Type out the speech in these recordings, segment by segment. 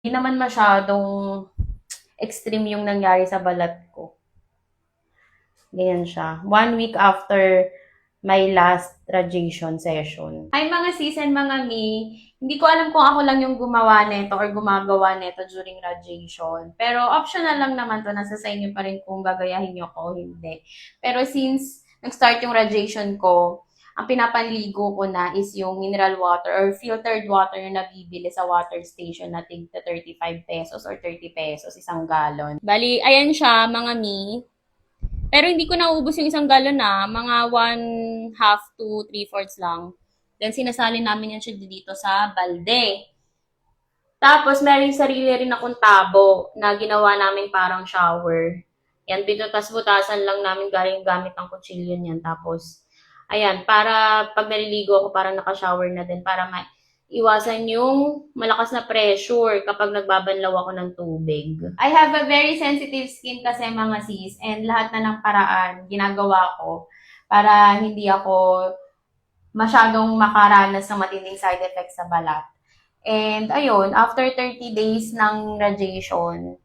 Hindi naman masyadong extreme yung nangyari sa balat ko. Ganyan siya. 1 week after my last radiation session. Hi mga sis and mga mi! Hindi ko alam kung ako lang yung gumawa nito or gumagawa nito during radiation. Pero optional lang naman to. Nasa sa inyo pa rin kung gagayahin nyo ko o hindi. Pero since nag-start yung radiation ko, ang pinapanligo ko na is yung mineral water or filtered water na nabibili sa water station na tigta 35 pesos or 30 pesos isang galon. Bali, ayan siya mga mi. Pero hindi ko nauubos yung isang galon na, mga 1/2 to 3/4 lang. Then sinasalin namin yan siya dito sa balde. Tapos meron sarili rin akong tabo na ginawa namin parang shower. Yan, binutas-butasan lang namin galing gamit ang kutsilyo niyan. Tapos, ayan, para pag naliligo ako, parang naka-shower na din para iwasan yung malakas na pressure kapag nagbabanlaw ako ng tubig. I have a very sensitive skin kasi mga sis and lahat na ng paraan ginagawa ko para hindi ako masyadong makaranas ng matinding side effects sa balat. And ayun, after 30 days ng radiation,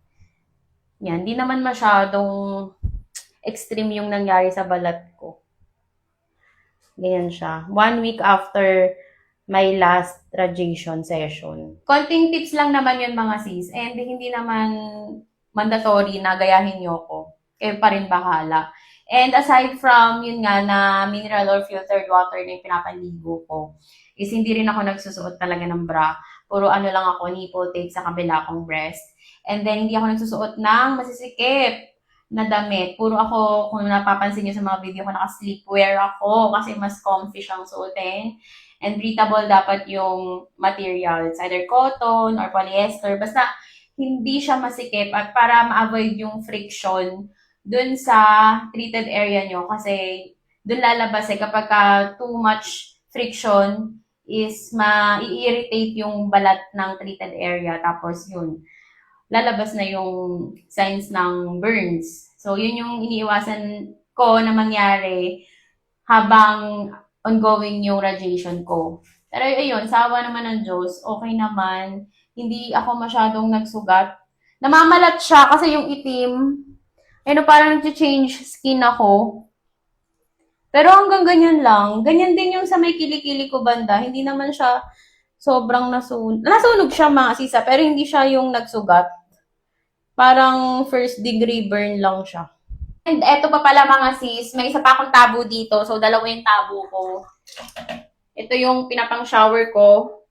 yan, di naman masyadong extreme yung nangyari sa balat ko. Ganyan siya. 1 week after my last radiation session. Konting tips lang naman yun mga sis and hindi naman mandatory na gayahin nyo ko. Kayo pa rin bahala. And aside from yun nga na mineral or filtered water na yung pinapanligo ko, is hindi rin ako nagsusuot talaga ng bra. Puro ano lang ako, nipple tape sa kabila kong breast. And then hindi ako nagsusuot ng masisikip na damit. Puro ako, kung napapansin nyo sa mga video ko, naka-sleepwear ako kasi mas comfy siyang suotin. And breathable dapat yung material. It's either cotton or polyester. Basta hindi siya masikip at para ma-avoid yung friction dun sa treated area nyo. Kasi dun lalabas kapag too much friction is ma-irritate yung balat ng treated area. Tapos yun, lalabas na yung signs ng burns. So, yun yung iniiwasan ko na mangyari habang ongoing yung radiation ko. Pero ayun, sa awa naman ng Diyos, okay naman. Hindi ako masyadong nagsugat. Namamalat siya kasi yung itim, parang nag-change skin ako. Pero hanggang ganyan lang. Ganyan din yung sa may kilikili ko banda. Hindi naman siya sobrang nasunog. Nasunog siya mga sisa, pero hindi siya yung nagsugat. Parang first degree burn lang siya. And eto pa pala mga sis, may isa pa akong tabo dito. So, dalawa yung tabo ko. Ito yung pinapang shower ko.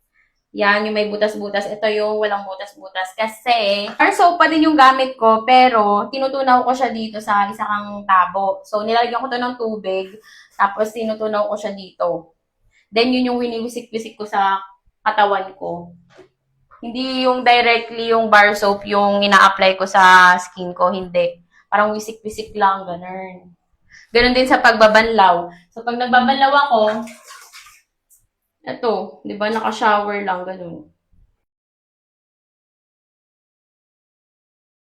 Yan, yung may butas-butas. Ito yung walang butas-butas. Kasi, bar soap pa din yung gamit ko, pero tinutunaw ko siya dito sa isang tabo. So, nilalagyan ko to ng tubig, tapos tinutunaw ko siya dito. Then, yun yung winiwisik-wisik ko sa katawan ko. Hindi yung directly yung bar soap yung ina-apply ko sa skin ko, hindi. Parang wisik-wisik lang, ganun. Ganun din sa pagbabanlaw. So, pag nagbabanlaw ako, eto, di ba, naka-shower lang, ganun.